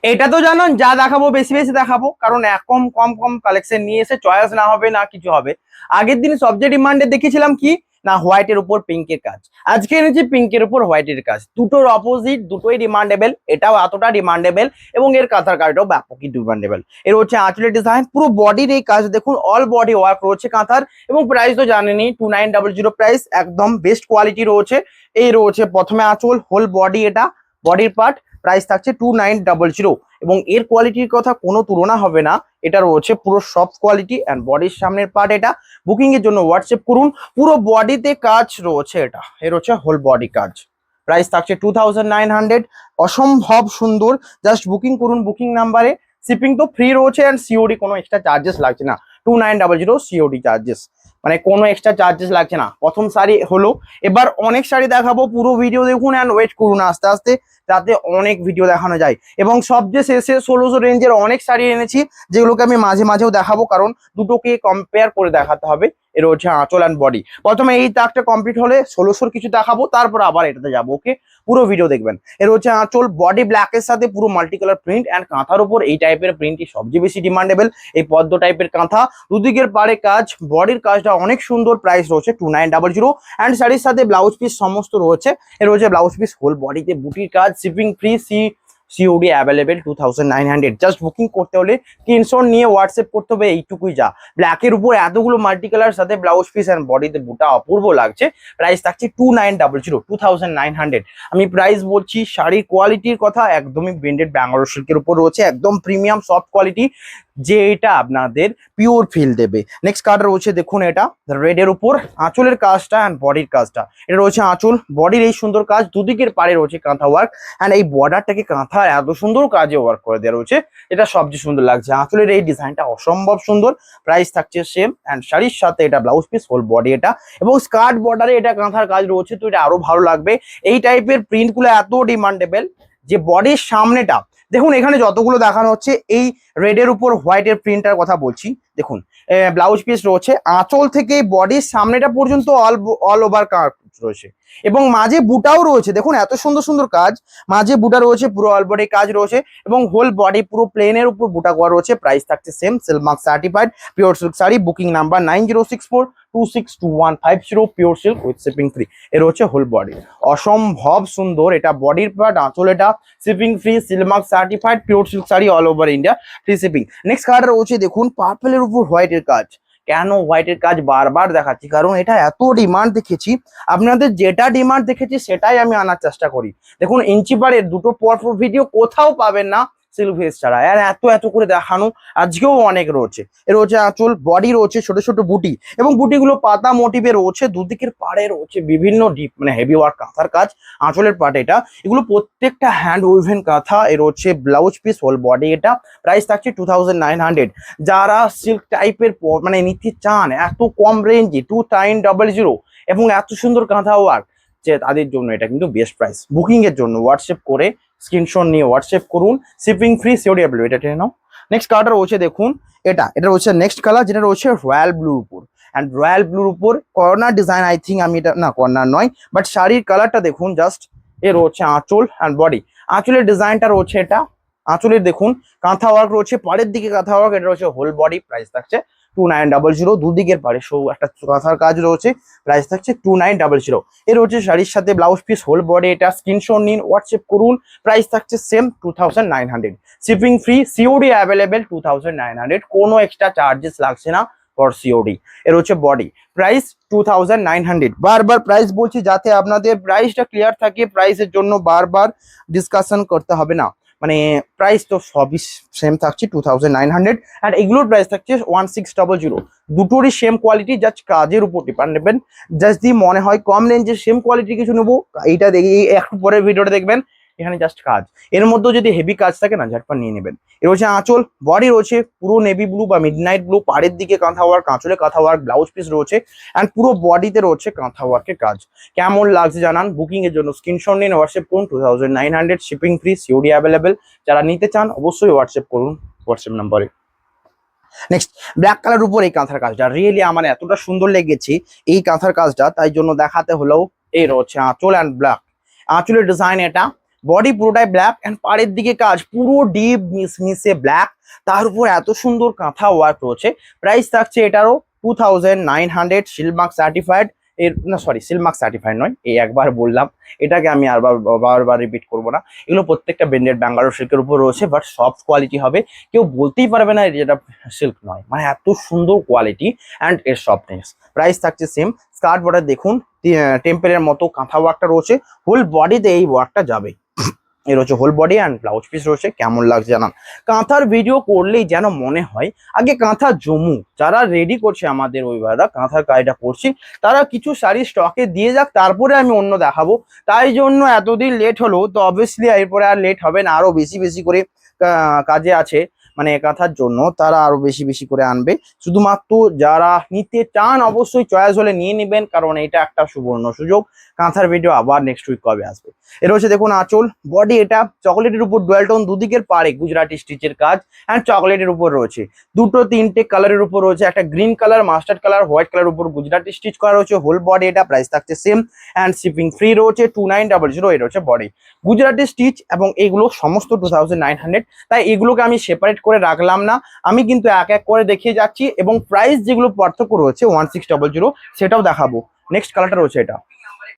এটা তো জানো যা দেখাবো বেশি বেশি দেখাবো, কারণ কম কম কম কালেকশন নিয়ে এসে চয়েস না হবে না কিছু হবে। আগের দিন সবচেয়ে ডিমান্ডে দেখেছিলাম কি না হোয়াইটের উপর পিঙ্কের কাজ, আজকে এনেছি পিঙ্কের উপর হোয়াইটের কাজ। দুটোর অপোজিট, দুটোই ডিমান্ডেবল, এটাও এতটা ডিমান্ডেবল এবং এর কাঁথার কাজটাও ব্যাপকই ডিমান্ডেবল। এর হচ্ছে আঁচলের ডিজাইন, পুরো বডির এই কাজ দেখুন, অল বডি ওয়ার্ক রয়েছে কাঁথার। এবং প্রাইস তো জানেনই 2900 প্রাইস, একদম বেস্ট কোয়ালিটি রয়েছে। এই রয়েছে প্রথমে আঁচল, হোল বডি, এটা বডির পার্ট, প্রাইস থাকছে 2900 এবং এর কোয়ালিটির কথা কোনো তুলনা হবে না। এটা রয়েছে পুরো সফট কোয়ালিটি অ্যান্ড বডির সামনের পার্ট। এটা বুকিং এর জন্য হোয়াটসঅ্যাপ করুন। পুরো বডিতে কাজ রয়েছে, এটা এর হচ্ছে হোল বডি কাজ, প্রাইস থাকছে 2900। অসম্ভব সুন্দর, জাস্ট বুকিং করুন বুকিং নাম্বারে। শিপিং তো ফ্রি রয়েছে অ্যান্ড সিওডি কোনো এক্সট্রা চার্জেস লাগছে না। 2900 সিওডি চার্জেস, মানে কোনো এক্সট্রা চার্জেস লাগছে না। প্রথম শাড়ি হলো, এবার অনেক শাড়ি দেখাবো, পুরো ভিডিও দেখুন অ্যান্ড ওয়েট করুন আস্তে আস্তে, যাতে অনেক ভিডিও দেখানো যায়। এবং সবচেয়ে শেষে 1600 রেঞ্জের অনেক শাড়ি এনেছি, যেগুলোকে আমি মাঝে মাঝেও দেখাবো, কারণ দুটোকে কম্পেয়ার করে দেখাতে হবে। এর হচ্ছে আঁচল অ্যান্ড বডি। প্রথমে এই তাকটা কমপ্লিট হলে 1600 কিছু দেখাবো, তারপর আবার এটাতে যাবো। ওকে, পুরো ভিডিও দেখবেন। এর হচ্ছে আঁচল, বডি ব্ল্যাকের সাথে পুরো মাল্টি কালার প্রিন্ট অ্যান্ড কাঁথার উপর এই টাইপের প্রিন্টই সবচেয়ে বেশি ডিমান্ডেবল। এই পদ্ম টাইপের কাঁথা, দুদিকের পাড়ে কাজ, বডির কাজটা অনেক সুন্দর। প্রাইস রয়েছে 2900 অ্যান্ড শাড়ির সাথে ব্লাউজ পিস সমস্ত রয়েছে। এর হচ্ছে ব্লাউজ পিস, হোল বডিতে বুটির কাজ, shipping free, COD available 2900। Just booking করতে হলে স্ক্রিনশট নিয়ে হোয়াটসঅ্যাপ করতে হবে, এইটুকুই যা। ব্ল্যাকের উপর এতগুলো মাল্টি কালার সাথে ব্লাউজ পিস অ্যান্ড বডিতে বুটা অপূর্ব লাগছে। প্রাইস থাকছে 2900। আমি প্রাইস বলছি, শাড়ির কোয়ালিটির কথা একদমই ব্র্যান্ডেড ব্যাঙ্গালোর সিল্কের উপর রয়েছে, একদম প্রিমিয়াম সফট কোয়ালিটি, যে এটা আপনাদের পিওর ফিল দেবে। নেক্সট কার্ড রয়েছে দেখুন, এটা রেডের উপর আঁচলের কাজটা অ্যান্ড বডির কাজটা। এটা রয়েছে আঁচল, বডির এই সুন্দর কাজ, দুদিকের পাড়ে রয়েছে কাঁথা ওয়ার্ক অ্যান্ড এই বর্ডারটাকে কাঁথা এত সুন্দর কাজে ওয়ার্ক করে দেওয়া রয়েছে, এটা সবচেয়ে সুন্দর লাগছে। আঁচলের এই ডিজাইনটা অসম্ভব সুন্দর। প্রাইস থাকছে সেম অ্যান্ড শাড়ির সাথে এটা ব্লাউজ পিস, হোল বডি এটা, এবং স্কার্ট বর্ডারে এটা কাঁথার কাজ রয়েছে, তো এটা আরো ভালো লাগবে। এই টাইপের প্রিন্টগুলো এত ডিমান্ডেবল যে বডির সামনেটা দেখুন, এখানে যতগুলো দেখানো হচ্ছে এই রেডের উপর হোয়াইটের প্রিন্টার কথা বলছি। দেখুন ব্লাউজ পিস রয়েছে, আঁচল থেকে বডির সামনেটা পর্যন্ত অল ওভার কাজ রয়েছে এবং মাঝে বুটাও রয়েছে। দেখুন এত সুন্দর সুন্দর কাজ, মাঝে বুটা রয়েছে, পুরো অল বডি কাজ রয়েছে এবং হোল বডি পুরো প্লেনের উপর বুটা করা রয়েছে। প্রাইস থাকছে same, Silk Mark certified pure silk sari. Booking number 9064262150, pure silk with shipping free. এর হচ্ছে হোল বডি, অসম্ভব সুন্দর। এটা বডির পার্ট, আঁচল এটা, shipping free, Silk Mark certified pure silk sari, all over India, free shipping. Next colour রয়েছে দেখুন, পার্পেলের উপর হোয়াইটের কাজ। কেন হোয়াইটের কাজ বারবার দেখাচ্ছি, কারণ এটা এত ডিমান্ড দেখেছি, আপনাদের যেটা ডিমান্ড দেখেছি সেটাই আমি আনার চেষ্টা করি। দেখুন ইঞ্চি পাড়ের দুটো পরপর ভিডিও কোথাও পাবেন না সিল্ক ভেজ ছাড়া, আর এত এত করে দেখানো আজকেও অনেক রয়েছে। এর হচ্ছে আঁচল, বডি রয়েছে ছোট ছোট বুটি এবং বুটিগুলো পাতা মোটিভে রয়েছে, দুদিকের পাড়ে রয়েছে বিভিন্ন ডিপ মানে হেভি ওয়ার্ক কাঁথার কাজ। আঁচলের পার্ট এটা, এগুলো প্রত্যেকটা হ্যান্ড উইভেন কাঁথা। এর হচ্ছে ব্লাউজ পিস, হোল বডি এটা, প্রাইস থাকছে 2900। যারা সিল্ক টাইপের মানে নিতে চান এত কম রেঞ্জে 2900 এবং এত সুন্দর কাঁথা ওয়ার্ক, যে তাদের জন্য এটা কিন্তু বেস্ট প্রাইস। বুকিং এর জন্য হোয়াটসঅ্যাপ করে স্ক্রিনশট নিয়ে হোয়াটসঅ্যাপ করুন, শিপিং ফ্রি, সিওডি অ্যাভেলেবল। এটা টেনে নাও। নেক্সট কালারটা রয়েছে দেখুন, এটা রয়েছে নেক্সট কালার, যেটা রয়েছে রয়্যাল ব্লুর উপর অ্যান্ড রয়্যাল ব্লুর উপর কর্নার ডিজাইন। আই থিঙ্ক আমি এটা না কর্নার নয়, বাট শাড়ির কালারটা দেখুন জাস্ট। এ রয়েছে আঁচল অ্যান্ড বডি, আঁচলের ডিজাইনটা রয়েছে এটা, আঁচলের দেখুন কাঁথা ওয়ার্ক রয়েছে, পাড়ের দিকে কাঁথা ওয়ার্ক। এটা রয়েছে হোল বডি, প্রাইস থাকছে 2900। দুদিকের পাড়ে একটা কাঁথার কাজ রয়েছে, প্রাইস থাকছে 2900। এর হচ্ছে শাড়ির সাথে ব্লাউজ পিস, হোল বডি এটা, স্ক্রিনশট নিন হোয়াটসঅ্যাপ করুন। প্রাইস থাকছে same 2900, shipping free, COD available 2900, কোনো এক্সট্রা চার্জেস লাগছে না ফর সিওডি। এর হচ্ছে বডি, প্রাইস 2900। বারবার প্রাইস বলছি যাতে আপনাদের প্রাইসটা ক্লিয়ার থাকে, প্রাইসের জন্য বারবার ডিসকাশন করতে হবে না। মানে প্রাইস তো সবই সেম থাকছে 2900 আর এগুলোর প্রাইস থাকছে 1600। দুটোরই সেম কোয়ালিটি, জাস্ট কাজের উপর ডিপেন্ডেবল। জাস্ট যদি মনে হয় কম রেঞ্জের সেম কোয়ালিটি কিছু নেবো, এইটা দেখি একটু পরের ভিডিওটা দেখবেন, এখানে জাস্ট কাজ। এর মধ্যেও যদি হেভি কাজ থাকে না, ঝটপট নিয়ে নেবেন। এর হচ্ছে আঁচল, বডি রয়েছে পুরো নেভি ব্লু বা মিডনাইট ব্লু, পাড়ের দিকে কাঁথা ওয়ার্ক, আঁচলে কাঁথা ওয়ার্ক, ব্লাউজ পিস রয়েছে অ্যান্ড পুরো বডিতে রয়েছে কাঁথা ওয়ার্কের কাজ। কেমন লাগছে জানান, বুকিং এর জন্য স্ক্রিনশট নিন হোয়াটসঅ্যাপ করুন। 2900, শিপিং ফ্রি, সিওডি অ্যাভেলেবেল। যারা নিতে চান অবশ্যই হোয়াটসঅ্যাপ করুন হোয়াটসঅ্যাপ নাম্বারে। নেক্সট ব্ল্যাক কালার উপর এই কাঁথার কাজটা রিয়েলি আমার এতটা সুন্দর লেগেছে, এই কাঁথার কাজটা, তাই জন্য দেখাতে হলেও। এই রয়েছে আঁচল অ্যান্ড ব্ল্যাক, আঁচলের ডিজাইন এটা, বডি পুরোটাই ব্ল্যাক অ্যান্ড পাড়ের দিকে কাজ পুরো ডিপ মিশমিশে ব্ল্যাক, তার উপর এত সুন্দর কাঁথা ওয়ার্ক রয়েছে। প্রাইস থাকছে এটারও 2900, সিলমার্ক সার্টিফাইড। এর না সরি, সিলমার্ক সার্টিফাইড নয়, এই একবার বললাম, এটাকে আমি আর বারবার রিপিট করবো না। এগুলো প্রত্যেকটা ব্র্যান্ডেড ব্যাঙ্গালোর সিল্কের উপর রয়েছে, বাট সফট কোয়ালিটি হবে, কেউ বলতেই পারবে না যেটা সিল্ক নয়, মানে এত সুন্দর কোয়ালিটি অ্যান্ড এর সফটনেস। প্রাইস থাকছে সেম। স্কার্ট বর্ডার দেখুন টেম্পেলের মতো কাঁথা ওয়ার্কটা রয়েছে, হোল বডিতে এই ওয়ার্কটা যাবে। এর হচ্ছে whole body and blouse piece রয়েছে। কেমন লাগছে জানান। কাঁথার ভিডিও করলেই যেন মনে হয় আগে কাঁথা জমু, যারা রেডি করছে আমাদের ওই ভাইরা কাঁথার কাজটা করছি, তারা কিছু শাড়ি স্টকে দিয়ে যাক, তারপরে আমি অন্য দেখাবো। তাই জন্য এতদিন লেট হলো, তো অবভিয়াসলি এরপরে আর লেট হবে না, আরো বেশি বেশি করে কাজে আছে মানে কাঁথার জন্য, তারা আরো বেশি বেশি করে আনবে। শুধুমাত্র যারা নিতে চান অবশ্যই চয়েস হলে নিয়ে নেবেন, কারণ এটা একটা সুবর্ণ সুযোগ। কাঁথার ভিডিও আবার নেক্সট উইক কবে আসবে। এর হচ্ছে দেখুন আঁচল, বডি এটা চকলেটের উপর ডুয়াল টোন, দুদিকের পাড়ে গুজরাটি স্টিচের কাজ অ্যান্ড চকলেটের উপর রয়েছে দুটো তিনটে কালারের উপর রয়েছে, একটা green colour, mustard colour, white colour উপর গুজরাটি স্টিচ করা রয়েছে। হোল বডি এটা, প্রাইস থাকছে সেম অ্যান্ড শিপিং ফ্রি রয়েছে 2900। এটা হচ্ছে বডি গুজরাটি স্টিচ এবং এগুলো সমস্ত 2900। তাই এগুলোকে আমি সেপারেট করে রাখলাম না, আমি কিন্তু এক এক করে দেখিয়ে যাচ্ছি এবং প্রাইস যেগুলো পার্থক্য রয়েছে 1600 সেটাও দেখাবো। নেক্সট কালারটা রয়েছে এটা।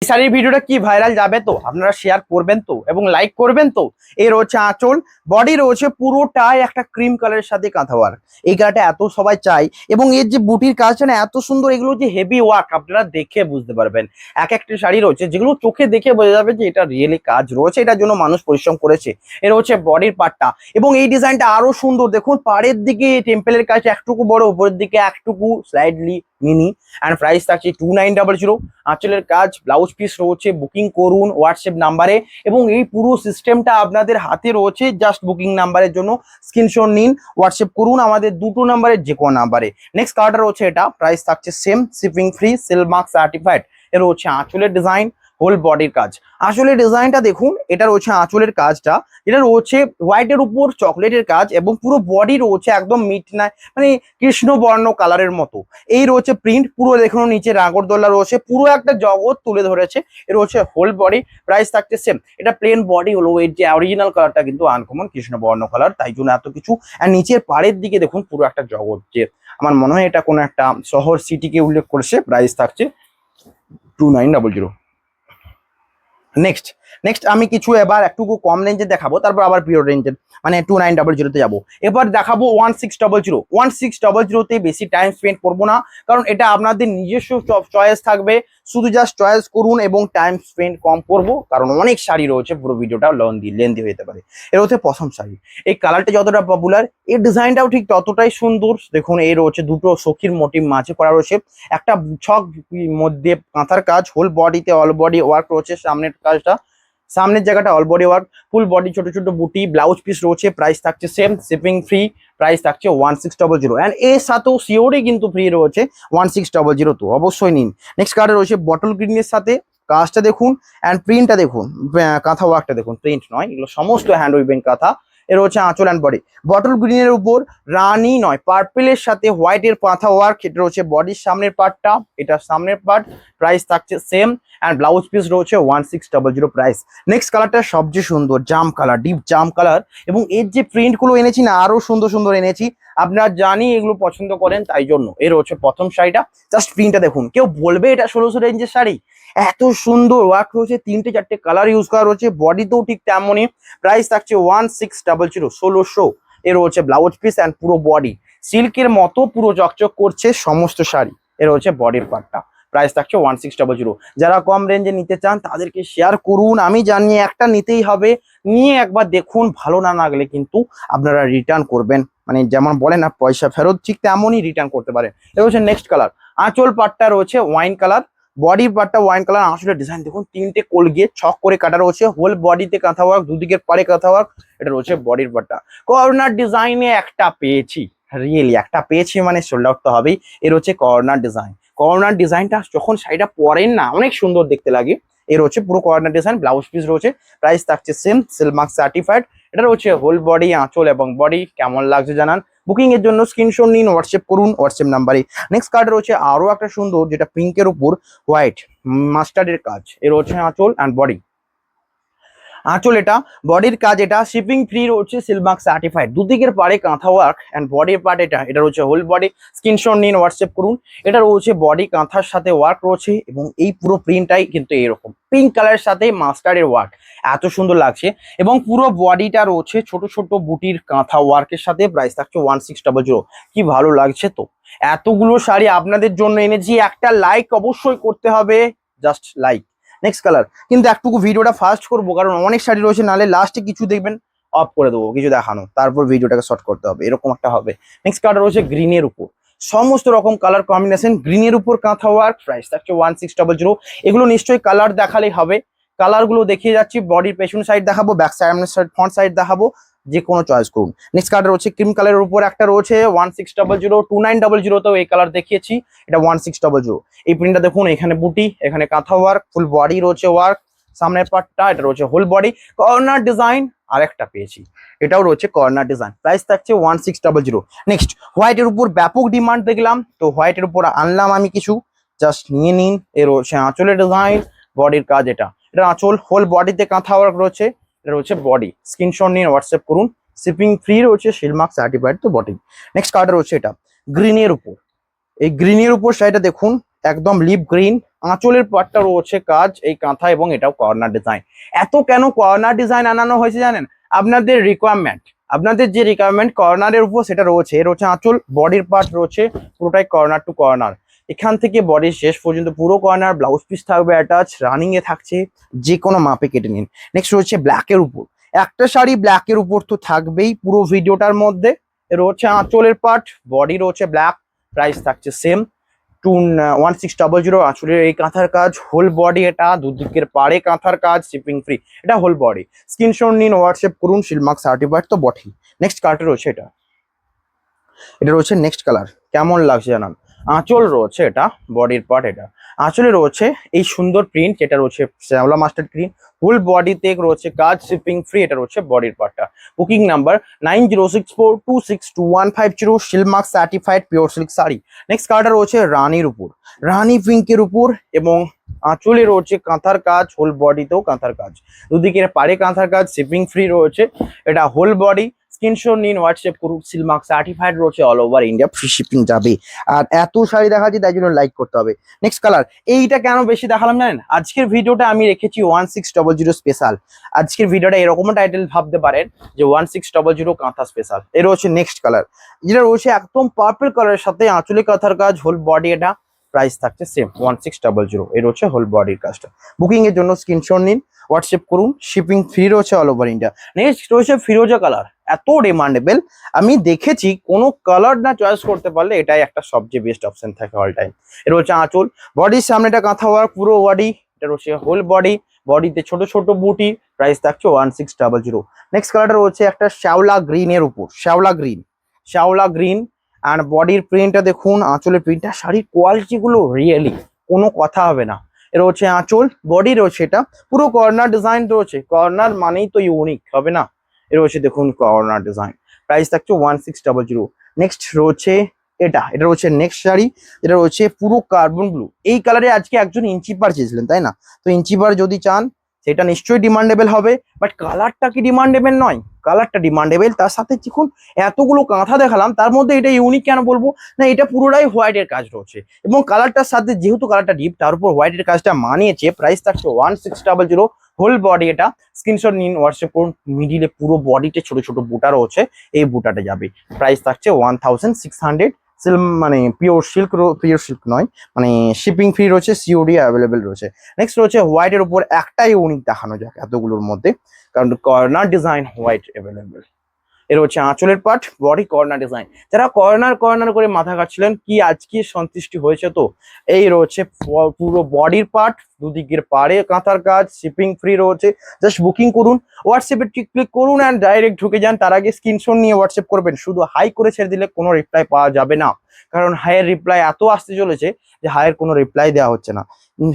এই শাড়ির ভিডিওটা কি ভাইরাল যাবে তো, আপনারা শেয়ার করবেন তো এবং লাইক করবেন তো। এর হচ্ছে আঁচল, বডি রয়েছে পুরোটাই একটা ক্রিম কালারের সাথে কাঁথা ওয়ার্ক, এই কালারটা এত সবাই চাই এবং এর যে বুটির কাজটা না এত সুন্দর, এগুলো যে হেভি ওয়ার্ক আপনারা দেখে বুঝতে পারবেন। এক একটা শাড়ি রয়েছে যেগুলো চোখে দেখে বোঝা যাবে যে এটা রিয়েলি কাজ রয়েছে, এটার জন্য মানুষ পরিশ্রম করেছে। এর হচ্ছে বডির পার্টটা এবং এই ডিজাইনটা আরো সুন্দর দেখুন, পাড়ের দিকে টেম্পেলের কাজ একটুকু বড়, উপরের দিকে একটুকু স্লাইডলি মিনি অ্যান্ড প্রাইস থাকছে 2900। আঁচলের কাজ, ব্লাউজ পিস রয়েছে, বুকিং করুন হোয়াটসঅ্যাপ নাম্বারে এবং এই পুরো সিস্টেমটা আপনাদের হাতে রয়েছে। জাস্ট বুকিং নাম্বারের জন্য স্ক্রিনশট নিন, হোয়াটসঅ্যাপ করুন আমাদের দুটো নাম্বারের যে কোনো নাম্বারে। নেক্সট কালারটা রয়েছে এটা, প্রাইস থাকছে same, shipping free, Silk Mark certified. এর হচ্ছে আঁচলের ডিজাইন, হোল বডির কাজ। আঁচলের ডিজাইনটা দেখুন, এটা রয়েছে আঁচলের কাজটা, এটা রয়েছে হোয়াইটের উপর চকলেটের কাজ এবং পুরো বডি রয়েছে একদম মিড না মানে কৃষ্ণবর্ণ কালারের মতো। এই রয়েছে প্রিন্ট, পুরো দেখুন নিচে নাগরদোল্লা রয়েছে, পুরো একটা জগৎ তুলে ধরেছে। এর হচ্ছে হোল বডি, প্রাইস থাকছে সেম। এটা প্লেন বডি হলো, এর যে অরিজিনাল কালারটা কিন্তু আনকমন কৃষ্ণবর্ণ কালার, তাই জন্য এত কিছু। আর নিচের পাড়ের দিকে দেখুন পুরো একটা জগৎ, যে আমার মনে হয় এটা কোনো একটা শহর সিটিকে উল্লেখ করছে। প্রাইস থাকছে 2900। নেক্সট নেক্সট আমি কিছু এবার একটু কম রেঞ্জে দেখাবো, তারপর আবার পিওর রেঞ্জের মানে 2900 যাবো। এবার দেখাবো 1600। 1600 বেশি টাইম স্পেন্ড করবো না, কারণ এটা আপনাদের নিজস্ব চয়েস থাকবে, শুধু জাস্ট চয়েস করুন এবং টাইম স্পেন্ড কম করবো, কারণ অনেক শাড়ি রয়েছে, পুরো ভিডিওটা লেন্দি হতে পারে। এর হচ্ছে প্রথম শাড়ি, এই কালারটা যতটা পপুলার এর ডিজাইনটাও ঠিক ততটাই সুন্দর। দেখুন এর হচ্ছে দুটো সখীর মোটিভ মাঝে করা রয়েছে, একটা ছক মধ্যে কাঁথার কাজ, হোল বডিতে অল বডি ওয়ার্ক রয়েছে। সামনের কাজটা, সামনের জায়গাটা all body work, full body ছোট ছোট বুটি, ব্লাউজ পিস রয়েছে। প্রাইস থাকছে সেম, শিপিং ফ্রি, প্রাইস থাকছে 1600 অ্যান্ড এর সাথেও সিওরই কিন্তু ফ্রি রয়েছে 1600, তো অবশ্যই নিন। নেক্সট কালার রয়েছে বটল গ্রিনের সাথে, কাজটা দেখুন অ্যান্ড প্রিন্টটা দেখুন, কাঁথা ওয়ার্কটা দেখুন, প্রিন্ট নয়, এগুলো সমস্ত হ্যান্ড উইভিং কাঁথা। এর হচ্ছে আঁচল অ্যান্ড বডি, বটল গ্রিনের উপর রানি নয় পার্পেলের সাথে হোয়াইটের কাঁথা ওয়ার্ক। এটা রয়েছে বডির সামনের পার্টটা, এটা সামনের পার্ট, প্রাইস থাকছে সেম অ্যান্ড ব্লাউজ পিস রয়েছে 1600 প্রাইস। নেক্সট কালারটা সবচেয়ে সুন্দর, জাম কালার, ডিপ জাম কালার এবং এর যে প্রিন্ট গুলো এনেছি না আরো সুন্দর সুন্দর এনেছি, আপনারা জানি এগুলো পছন্দ করেন, তাই জন্য। এর হচ্ছে প্রথম শাড়িটা, জাস্ট প্রিন্টটা দেখুন, কেউ বলবে এটা 1600 রেঞ্জের শাড়ি, এত সুন্দর ওয়ার্ক রয়েছে, তিনটে চারটে কালার ইউজ করা রয়েছে, বডিতেও ঠিক তেমনই। প্রাইস থাকছে 1600, 1600। এর হচ্ছে ব্লাউজ পিস অ্যান্ড পুরো বডি সিল্কের মতো পুরো চকচক করছে সমস্ত শাড়ি। এর হচ্ছে বডির পার্টটা, প্রাইস থাকছে 1600। যারা কম রেঞ্জে নিতে চান তাদেরকে শেয়ার করুন, আমি জানি একটা নিতেই হবে, নিয়ে একবার দেখুন, ভালো না লাগলে কিন্তু আপনারা রিটার্ন করবেন, মানে যেমন বলে না পয়সা ফেরত, ঠিক তেমনই রিটার্ন করতে পারেন। এটা হচ্ছে নেক্সট কালার, আঁচল পাটটা রয়েছে ওয়াইন কালার, বডির পার্টটা ওয়াইন কালার। আঁচলের ডিজাইন দেখুন, তিনটে কোলগেট ছক করে কাটা রয়েছে, হোল বডিতে কাঁথা ওয়ার্ক, দুদিকের পারে কাঁথা ওয়ার্ক। এটা রয়েছে বডির পার্টটা, কর্নার ডিজাইনে একটা পেয়েছি, রিয়েলি একটা পেয়েছি মানে সোল্ড আউট তো হবেই। এর হচ্ছে কর্নার ডিজাইন, কর্নার ডিজাইনটা যখন শাড়িটা পরেন না অনেক সুন্দর দেখতে লাগে। এর হচ্ছে পুরো কর্নার ডিজাইন, ব্লাউজ পিস রয়েছে, প্রাইস থাকছে সেম, সিলমার্ক সার্টিফাইড। এটা রয়েছে হোল বডি, আঁচল এবং বডি। কেমন লাগছে জানান, বুকিং এর জন্য স্ক্রিনশট নিন, হোয়াটসঅ্যাপ করুন হোয়াটসঅ্যাপ নাম্বারে। নেক্সট কার্ড রয়েছে আরো একটা সুন্দর, যেটা পিঙ্কের উপর হোয়াইট মাস্টার্ডের কাজ। এর হচ্ছে আঁচল অ্যান্ড বডি। আঁচল এটা, বডির কাজ এটা, শিপিং ফ্রি রয়েছে, সিলমার্ক সার্টিফাইড, দুদিকের পাড়ে কাঁথা ওয়ার্ক অ্যান্ড বডির পার্ট এটা রয়েছে হোল বডি। স্ক্রিনশট নিন, হোয়াটসঅ্যাপ করুন। এটা রয়েছে বডি কাঁথার সাথে ওয়ার্ক রয়েছে এবং এই পুরো প্রিন্টটাই কিন্তু এরকম পিঙ্ক কালারের সাথে মাস্টার্ডের ওয়ার্ক, এত সুন্দর লাগছে। এবং পুরো বডিটা রয়েছে ছোট ছোট বুটির কাঁথা ওয়ার্কের সাথে, প্রাইস থাকছে 1600। কি ভালো লাগছে তো, এতগুলো শাড়ি আপনাদের জন্য এনেছি, একটা লাইক অবশ্যই করতে হবে, জাস্ট লাইক। নেক্সট কালার, কিন্তু একটুকু ভিডিওটা ফাস্ট করবো কারণ অনেক শাড়ি রয়েছে, নাহলে লাস্টে কিছু দেখবেন অফ করে দেবো কিছু দেখানো, তারপর ভিডিওটাকে শর্ট করতে হবে, এরকম একটা হবে। নেক্সট কালার রয়েছে গ্রিনের উপর, সমস্ত রকম কালার কম্বিনেশন, গ্রিনের উপর কাঁথা ওয়ার্ক, প্রাইস থাকছে 1600। এগুলো নিশ্চয়ই কালার দেখালেই হবে, কালার গুলো দেখিয়ে যাচ্ছি। বডির পেছন সাইড দেখাবো, ব্যাক সাইড, ফ্রন্ট সাইড দেখাবো, যে কোনো চয়েস করুন। নেক্সট কালার রয়েছে ক্রিম কালারের উপর একটা রয়েছে 1600, 2900 তেও এই কালার দেখিয়েছি, এটা 1600। এই প্রিন্টটা দেখুন, এখানে বুটি, এখানে কাঁথা ওয়ার্ক, ফুল বডি রয়েছে ওয়ার্ক, সামনের পার্টটা এটা রয়েছে হোল বডি, কর্নার ডিজাইন আরেকটা পেয়েছি, এটাও রয়েছে কর্নার ডিজাইন, প্রাইস থাকছে 1600। নেক্সট হোয়াইটের উপর ব্যাপক ডিমান্ড দেখলাম, তো হোয়াইটের উপর আনলাম আমি কিছু, জাস্ট নিয়ে নিন। এ রয়েছে আঁচলের ডিজাইন, বডির কাজ এটা আঁচল, হোল বডিতে কাঁথা ওয়ার্ক রয়েছে, এটা রয়েছে বডি। স্ক্রিনশট নিয়ে হোয়াটসঅ্যাপ করুন, শিপিং ফ্রি রয়েছে, সিলমার্ক সার্টিফাইড তো বডি। নেক্সট কালার রয়েছে এটা গ্রিনের উপর, এই গ্রিনের উপর শাড়িটা দেখুন, একদম লিপ গ্রিন, আঁচলের পাটটা রয়েছে কাজ এই কাঁথা এবং এটাও কর্নার ডিজাইন। এত কেন কর্নার ডিজাইন আনানো হয়েছে জানেন, আপনাদের রিকোয়ারমেন্ট, আপনাদের যে রিকোয়ারমেন্ট কর্নারের উপর সেটা রয়েছে, আঁচল, বডির পার্ট রয়েছে পুরোটাই কর্নার টু কর্নার, এখান থেকে বডির শেষ পর্যন্ত পুরো কর্নার, ব্লাউজ পিস থাকবে অ্যাটাচ, রানিং এ থাকছে, যে কোনো মাপে কেটে নিন। নেক্সট রয়েছে ব্ল্যাকের উপর, একটা শাড়ি ব্ল্যাকের উপর তো থাকবেই পুরো ভিডিওটার মধ্যে, রয়েছে আঁচলের পার্ট, বডি রয়েছে ব্ল্যাক, প্রাইস থাকছে সেম 1600। আঁচলের এই কাঁথার কাজ, হোল বডি এটা, দুদিকের পাড়ে কাঁথার কাজ, শিপিং ফ্রি, এটা হোল বডি। স্ক্রিনশট নিন, হোয়াটসঅ্যাপ করুন, সিলমার্ক সার্টিফাইড তো বটেই। নেক্সট কালারটা রয়েছে এটা রয়েছে নেক্সট কালার, কেমন লাগছে জানান। আঁচল রয়েছে এটা, বডির পার্ট এটা, আঁচলে রয়েছে এই সুন্দর প্রিন্ট, যেটা রয়েছে শ্যাওলা মাস্টার্ড গ্রিন, ফুল বডিতে রয়েছে কাজ, শিপিং ফ্রি, এটা রয়েছে বডির পার্টটা। Booking number 9064262150, Silk Mark certified pure silk sari. Next কালারটা রয়েছে রানীর উপর, রানী পিঙ্কের উপর, এবং আঁচলে রয়েছে কাঁথার কাজ, হোল বডিতেও কাঁথার কাজ, দুদিকের পাড়ে কাঁথার কাজ, শিপিং ফ্রি রয়েছে, এটা হোল বডি। স্ক্রিনশট নিন, হোয়াটসঅ্যাপ করুন, সিলমার্ক সার্টিফাইড রয়েছে, all over India free shipping যাবে। আর এত শাড়ি দেখাচ্ছি তাই জন্য লাইক করতে হবে। নেক্সট কালার, এইটা কেন বেশি দেখালাম জানেন, আজকের ভিডিওটা আমি রেখেছি 1600 স্পেশাল। আজকের ভিডিওটা এরকম টাইটেল ভাবতে পারেন যে 1600 কাঁথা স্পেশাল। এর হচ্ছে নেক্সট কালার, যেটা রয়েছে একদম পার্পল কালারের সাথে আঁচলে কাঁথার কাজ, হোল বডি এটা, প্রাইস থাকছে সেম 1600। এর হচ্ছে হোল বডির কাজটা। বুকিং এর জন্য স্ক্রিনশট নিন, হোয়াটসঅ্যাপ করুন, শিপিং ফ্রি রয়েছে অল ওভার ইন্ডিয়া। নেক্সট রয়েছে ফিরোজা কালার, এত ডিমান্ডেবল, আমি দেখেছি কোনো কালার না চয়েস করতে পারলে এটাই একটা সবচেয়ে বেস্ট অপশন থাকে অল টাইম। এটা হচ্ছে আঁচল, বডির সামনেটা কাঁথা ওয়ার্ক পুরো বডি, এটা রয়েছে হোল বডি, বডিতে ছোট ছোট বুটি, প্রাইস থাকছে 1600। নেক্সট কালারটা রয়েছে একটা শ্যাওলা গ্রিনের উপর, শ্যাওলা গ্রিন আর বডির প্রিন্টটা দেখুন, আঁচলের প্রিন্টটা, শাড়ির কোয়ালিটি গুলো রিয়েলি কোনো কথা হবে না। এটা হচ্ছে আঁচল, বডি রয়েছে এটা পুরো কর্নার ডিজাইন রয়েছে, কর্নার মানেই তো ইউনিক হবে না, এটা রয়েছে দেখুন কর্নার ডিজাইন, প্রাইস থাকছে 1600। নেক্সট রয়েছে এটা রয়েছে নেক্সট শাড়ি, যেটা রয়েছে পুরো কার্বন ব্লু, এই কালারে আজকে একজন ইঞ্চি পার চেয়েছিলেন তাই না, তো ইঞ্চি পার যদি চান সেটা নিশ্চয়ই ডিমান্ডেবল হবে, বাট কালারটা কি ডিমান্ডেবল নয়, কালারটা ডিমান্ডেবল। তার সাথে দেখুন এতগুলো কাঁথা দেখালাম, তার মধ্যে এটা ইউনিক কেন বলবো না, এটা পুরোটাই হোয়াইটের কাজ রয়েছে, এবং কালারটার সাথে যেহেতু কালারটা ডিপ, তার উপর হোয়াইটের কাজটা মানিয়েছে, প্রাইস থাকছে 1600। হোল বডি এটা, স্ক্রিনশট নিন, হোয়াটসঅ্যাপ করুন, মিডিলে পুরো বডিতে ছোট ছোট বুটা রয়েছে, এই বুটাটা যাবে, প্রাইস থাকছে 1600। মানে পিওর সিল্ক নয়, মানে শিপিং ফ্রি রয়েছে, সিওডি অ্যাভেলেবেল রয়েছে। নেক্সট রয়েছে হোয়াইটের উপর, একটাই ইউনিক দেখানো যাক এতগুলোর মধ্যে, কারণ কর্নার ডিজাইন হোয়াইট অ্যাভেলেবেল। এর হচ্ছে আঁচলের পার্ট, বডি কর্নার ডিজাইন, যারা কর্নার করে মাথা কাটছিলেন কি আজকে সন্তুষ্টি হয়েছে তো, এই রয়েছে পুরো বডির পার্ট, দুদিকের পাড়ে কাঁথার কাজ, শিপিং ফ্রি রয়েছে। জাস্ট বুকিং করুন, হোয়াটসঅ্যাপে ক্লিক করুন অ্যান্ড ডাইরেক্ট ঢুকে যান, তার আগে স্ক্রিনশট নিয়ে হোয়াটসঅ্যাপ করবেন, শুধু হাই করে ছেড়ে দিলে কোনো রিপ্লাই পাওয়া যাবে না, কারণ হাইয়ের রিপ্লাই এত আসতে চলেছে যে হাইয়ের কোনো রিপ্লাই দেওয়া হচ্ছে না।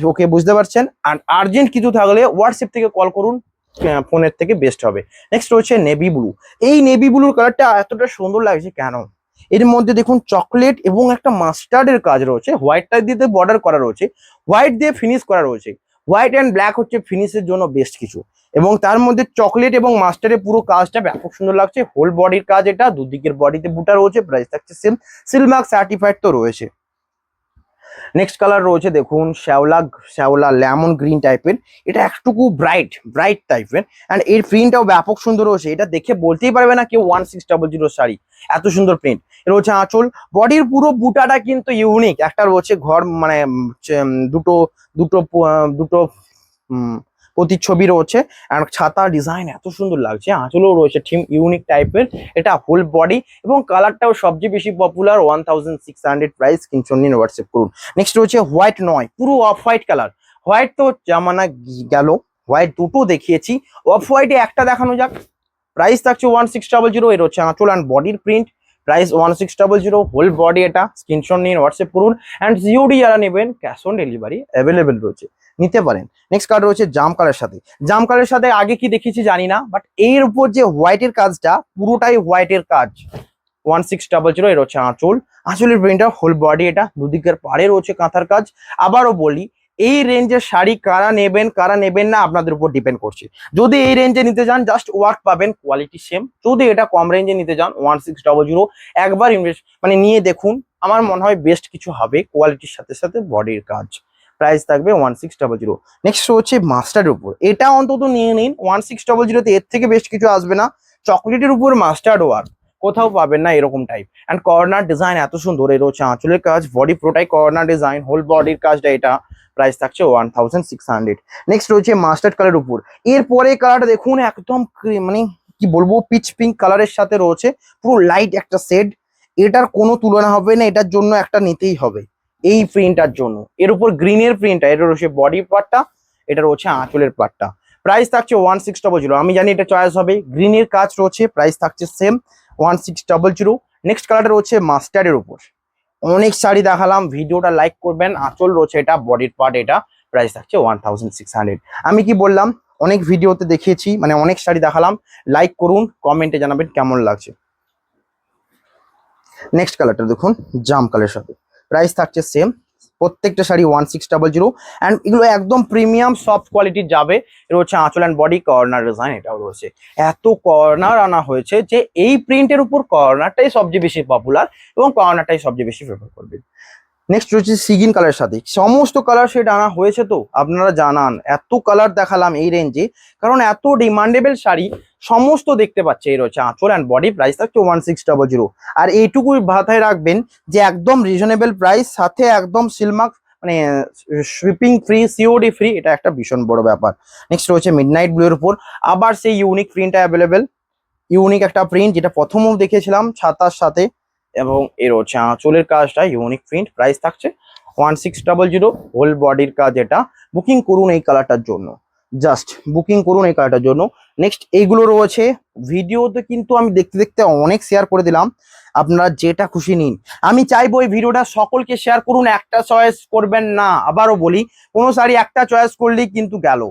ওকে, বুঝতে পারছেন। আর আর্জেন্ট কিছু থাকলে হোয়াটসঅ্যাপ থেকে কল করুন, ফোনের থেকে বেস্ট হবে। নেক্সট রয়েছে নেভি ব্লু, এই নেভি ব্লুর কালারটা এতটা সুন্দর লাগছে কেন, এর মধ্যে দেখুন চকলেট এবং একটা মাস্টার্ডের কাজ রয়েছে, হোয়াইটটা দিয়ে বর্ডার করা রয়েছে, হোয়াইট দিয়ে ফিনিশ করা রয়েছে, হোয়াইট অ্যান্ড ব্ল্যাক হচ্ছে ফিনিশের জন্য বেস্ট কিছু। এবং তার মধ্যে চকলেট এবং মাস্টারের পুরো কাজটা ব্যাপক সুন্দর লাগছে। হোল বডির কাজ এটা, দুদিকের বডিতে বুটা রয়েছে, প্রাইস থাকছে সেম, সিলমার্ক সার্টিফাইড তো রয়েছে। নেক্সট কালার রয়েছে দেখুন শ্যাওলা শ্যাওলা লেমন গ্রিন টাইপের, এটা একটুকু ব্রাইট ব্রাইট টাইপের, অ্যান্ড এর প্রিন্টটাও ব্যাপক সুন্দর রয়েছে। এটা দেখে বলতেই পারবে না কেউ 1600 শাড়ি, এত সুন্দর প্রিন্ট। এর হচ্ছে আঁচল, বডির পুরো বুটাটা কিন্তু ইউনিক একটা রয়েছে, ঘর মানে দুটো দুটো দুটো প্রতিচ্ছবি রয়েছে, আর ছাতা ডিজাইন এত সুন্দর লাগছে। আঁচলও রয়েছে থিম ইউনিক টাইপের, এটা হোল বডি এবং কালারটাও সবচেয়ে বেশি পপুলার, 1600 প্রাইস, স্ক্রিনশট নিন হোয়াটসঅ্যাপ করুন। নেক্সট রয়েছে হোয়াইট নয়, পুরো অফ হোয়াইট কালার। হোয়াইট তো জামানা গেল, হোয়াইট দুটো দেখিয়েছি, অফ হোয়াইটে একটা দেখানো যাক। প্রাইস থাকছে 1600। এর হচ্ছে আঁচল অ্যান্ড বডির প্রিন্ট, প্রাইস 1600, হোল বডি, এটা স্ক্রিনশট নিন হোয়াটসঅ্যাপ করুন। অ্যান্ড সিওডি যারা নেবেন ক্যাশ অন ডেলিভারি অ্যাভেলেবেল রয়েছে, নিতে পারেন। নেক্সট কালার রয়েছে জাম কালারের সাথে। জাম কালারের সাথে আগে কি দেখেছি জানি না, বাট এর উপর যে হোয়াইটের কাজটা পুরোটাই হোয়াইটের কাজ, 1600। এর হচ্ছে আঁচল, আঁচলের প্রিন্টটা হোল বডি, এটা দুদিকের পাড়ে রয়েছে কাঁথার কাজ। আবারও বলি, এই রেঞ্জের শাড়ি কারা নেবেন না আপনাদের উপর ডিপেন্ড করছে। যদি এই রেঞ্জে নিতে যান জাস্ট ওয়ার্ক পাবেন, কোয়ালিটি সেম। যদি এটা কম রেঞ্জে নিতে যান 1600, একবার ইনভেস্ট মানে নিয়ে দেখুন, আমার মনে হয় বেস্ট কিছু হবে কোয়ালিটির সাথে সাথে বডির কাজ। প্রাইস থাকবে 1600। নেক্সট হচ্ছে মাস্টার্ডের উপর, এটা অন্তত নিয়ে নিন 1600-তে, এর থেকে বেস্ট কিছু আসবে না। চকলেটের উপর মাস্টার্ড ওয়ার্ক কোথাও পাবেন না এরকম টাইপ, অ্যান্ড কর্নার ডিজাইন এত সুন্দর। এর হচ্ছে আঁচলের কাজ, বডি পুরোটাই কর্নার ডিজাইন, হোল বডির কাজটা এটা, প্রাইস থাকছে 1600। নেক্সট রয়েছে মাস্টার্ড কালার উপর, এরপরে কালারটা দেখুন একদম মানে কি বলবো, পিচ পিঙ্ক কালারের সাথে রয়েছে পুরো লাইট একটা শেড। এটার কোনো তুলনা হবে না, এটার জন্য একটা নিতেই হবে এই প্রিন্টার জন্য। এর উপর গ্রিনের প্রিন্টটা, এটা রয়েছে বডি পার্টটা, এটা রয়েছে আঁচলের পার্টটা। প্রাইস থাকছে 1600। আমি জানি এটা চয়েস হবে, গ্রিনের কাজ রয়েছে, প্রাইস থাকছে সেম 1600। নেক্সট কালারটা রয়েছে মাস্টার্ডের উপর, অনেক শাড়ি দেখালাম, ভিডিওটা লাইক করবেন। আঁচল রয়েছে এটা, বডির পার্ট এটা, প্রাইস থাকছে 1600। আমি কি বললাম, অনেক ভিডিওতে দেখিয়েছি, মানে অনেক শাড়ি দেখালাম। লাইক করুন, কমেন্টে জানাবেন কেমন লাগছে। নেক্সট কালারটা দেখুন জাম কালারের সাথে, প্রাইস থাকছে সেম, প্রত্যেকটা শাড়ি 1600, অ্যান্ড এগুলো একদম প্রিমিয়াম সফট কোয়ালিটির যাবে। এটা হচ্ছে আঁচল অ্যান্ড বডি, কর্নার ডিজাইন এটাও রয়েছে। এত কর্নার আনা হয়েছে যে এই প্রিন্টের উপর কর্নারটাই সবচেয়ে বেশি পপুলার এবং কর্নারটাই সবচেয়ে বেশি ফেভার করবে। নেক্সট রয়েছে সিগিন কালারের সাথে, সমস্ত কালার শেড আনা হয়েছে, তো আপনারা জানান এত কালার দেখালাম এই রেঞ্জে, কারণ এত ডিমান্ডেবল শাড়ি সমস্ত দেখতে পাচ্ছে। এই রয়েছে আঁচল অ্যান্ড বডি, প্রাইস থাকছে 1600। আর এইটুকুই মাথায় রাখবেন যে একদম রিজনেবল প্রাইস, সাথে একদম সিলমার্ক মানে শিপিং ফ্রি, সিওডি ফ্রি, এটা একটা ভীষণ বড় ব্যাপার। নেক্সট রয়েছে মিডনাইট ব্লু এর উপর, আবার সেই ইউনিক প্রিন্টটা অ্যাভেলেবেল, ইউনিক একটা প্রিন্ট যেটা প্রথমও দেখেছিলাম ছাতার সাথে, এবং এর হচ্ছে আঁচলের কাজটা ইউনিক প্রিন্ট, প্রাইস থাকছে 1600। হোল বডির কাজ এটা, বুকিং করুন এই কালারটার জন্য, জাস্ট বুকিং করুন এই কালারটার জন্য। নেক্সট এইগুলো রয়েছে, ভিডিওতে কিন্তু আমি দেখতে দেখতে অনেক শেয়ার করে দিলাম, আপনারা যেটা খুশি নিন। আমি চাইবো এই ভিডিওটা সকলকে শেয়ার করুন, একটা চয়েস করবেন না। আবারও বলি, কোনো শাড়ি একটা চয়েস করলেই কিন্তু গেল,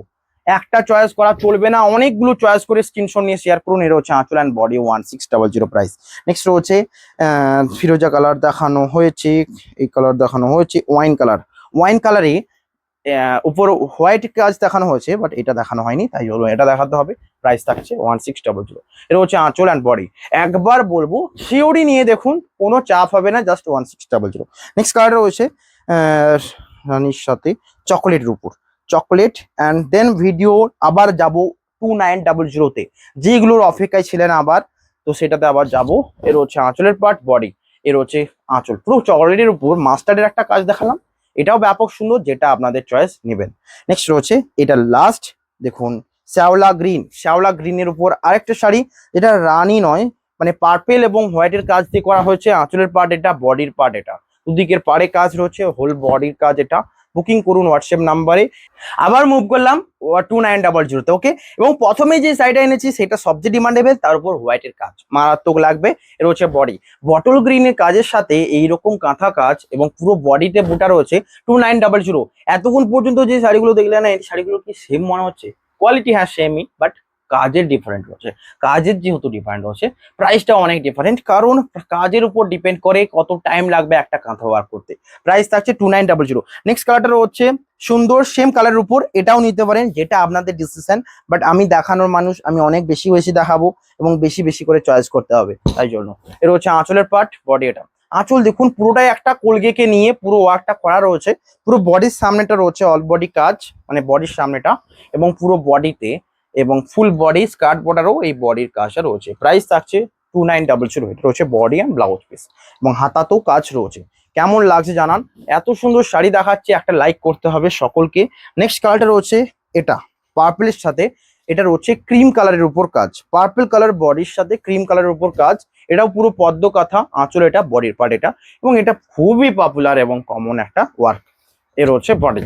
একটা চয়েস করা চলবে না, অনেকগুলো চয়েস করে স্ক্রিনশট নিয়ে শেয়ার করুন। এর হচ্ছে আঁচল অ্যান্ড বডি 1600 প্রাইস। নেক্সট রয়েছে ফিরোজা কালার দেখানো হয়েছে, এই কালার দেখানো হয়েছে ওয়াইন কালার। ওয়াইন কালারে উপর হোয়াইট কাজ দেখানো হয়েছে, বাট এটা দেখানো হয়নি, তাই হলো এটা দেখাতে হবে। প্রাইস থাকছে 1600। এটা হচ্ছে আঁচল অ্যান্ড বডি, একবার বলবো সিওডি নিয়ে দেখুন, কোনো চাপ হবে না, জাস্ট 1600। নেক্সট কালার রয়েছে রানির সাথে চকোলেটের উপর, চকলেট, অ্যান্ড দেন ভিডিও আবার যাব 2900-তে, যেগুলোর অপেক্ষায় ছিলেন আবার, তো সেটাতে আবার যাব। এর হচ্ছে আঁচলের পার্ট, বডি, এর হচ্ছে আঁচল, পুরো চকলেটের উপর মাস্টার্ডের একটা কাজ দেখালাম, এটাও ব্যাপক সুন্দর, যেটা আপনাদের চয়েস নেবেন। নেক্সট রয়েছে এটা লাস্ট, দেখুন শ্যাওলা গ্রিন, শ্যাওলা গ্রিনের উপর আরেকটা শাড়ি, যেটা রানী নয়, মানে পার্পেল এবং হোয়াইটের কাজ দিয়ে করা হয়েছে। আঁচলের পার্ট এটা, বডির পার্ট এটা, দুদিকের পাড়ে কাজ রয়েছে, হোল বডির কাজ এটা। বুকিং করুন হোয়াটসঅ্যাপ নাম্বারে। আবার মুভ করলাম 2900-তে, ওকে। এবং প্রথমে যে শাড়িটা এনেছি সেটা সবচেয়ে ডিমান্ডেবল, তার উপর হোয়াইটের কাজ মারাত্মক লাগবে। এর হচ্ছে বডি, বটল গ্রিনের কাজের সাথে এইরকম কাঁথা কাজ এবং পুরো বডিতে বুটা রয়েছে, 2900। এতক্ষণ পর্যন্ত যে শাড়িগুলো দেখলে না, এই শাড়িগুলো কি সেম মনে হচ্ছে? কোয়ালিটি হ্যাঁ সেমই, বাট কাজের ডিফারেন্ট রয়েছে, কাজের যেহেতু ডিফারেন্ট রয়েছে প্রাইসটা অনেক ডিফারেন্ট, কারণ কাজের উপর ডিপেন্ড করে কত টাইম লাগবে একটা কাঁথা ওয়ার্ক করতে। প্রাইস থাকছে 2900। নেক্সট কালারটা হচ্ছে সুন্দর সেম কালারের উপর, এটাও নিতে পারেন, যেটা আপনাদের ডিসিশন, বাট আমি দেখানোর মানুষ, আমি অনেক বেশি বেশি দেখাবো এবং বেশি বেশি করে চয়েস করতে হবে, তাই জন্য। এর হচ্ছে আঁচলের পার্ট, বডি। এটা আঁচল দেখুন পুরোটাই একটা কোলগেকে নিয়ে পুরো ওয়ার্কটা করা রয়েছে, পুরো বডির সামনেটা রয়েছে অল বডি কাজ, মানে বডির সামনেটা এবং পুরো বডিতে এবং ফুল বডি স্কার্ট বর্ডারও এই বডির কাজটা রয়েছে। প্রাইস থাকছে 2900। এটা রয়েছে বডি অ্যান্ড ব্লাউজ পিস এবং হাতাতেও কাজ রয়েছে। কেমন লাগছে জানান, এত সুন্দর শাড়ি দেখাচ্ছে, একটা লাইক করতে হবে সকলকে। নেক্সট কালারটা রয়েছে এটা পার্পলের সাথে, এটা রয়েছে ক্রিম কালারের উপর কাজ, পার্পল কালার বডির সাথে ক্রিম কালারের উপর কাজ, এটাও পুরো পদ্ম কাঁথা, আঁচল এটা, বডির পার্ট এটা, এবং এটা খুবই পপুলার এবং কমন একটা ওয়ার্ক। এর হচ্ছে বডি।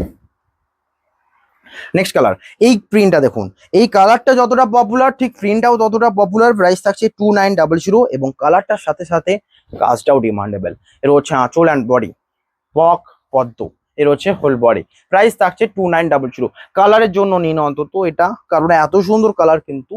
নেক্সট কালার, এই প্রিন্টটা দেখুন, এই কালারটা যতটা পপুলার ঠিক প্রিন্টটাও ততটা পপুলার। প্রাইস থাকছে 2900 এবং কালারটার সাথে সাথে কাজটাও ডিমান্ডেবল। এর হচ্ছে আঁচল অ্যান্ড বডি, বক পদ্ম, এর হচ্ছে হোল বডি। প্রাইস থাকছে 2900। কালারের জন্য নিন অন্তত এটা, কারণ এত সুন্দর কালার কিন্তু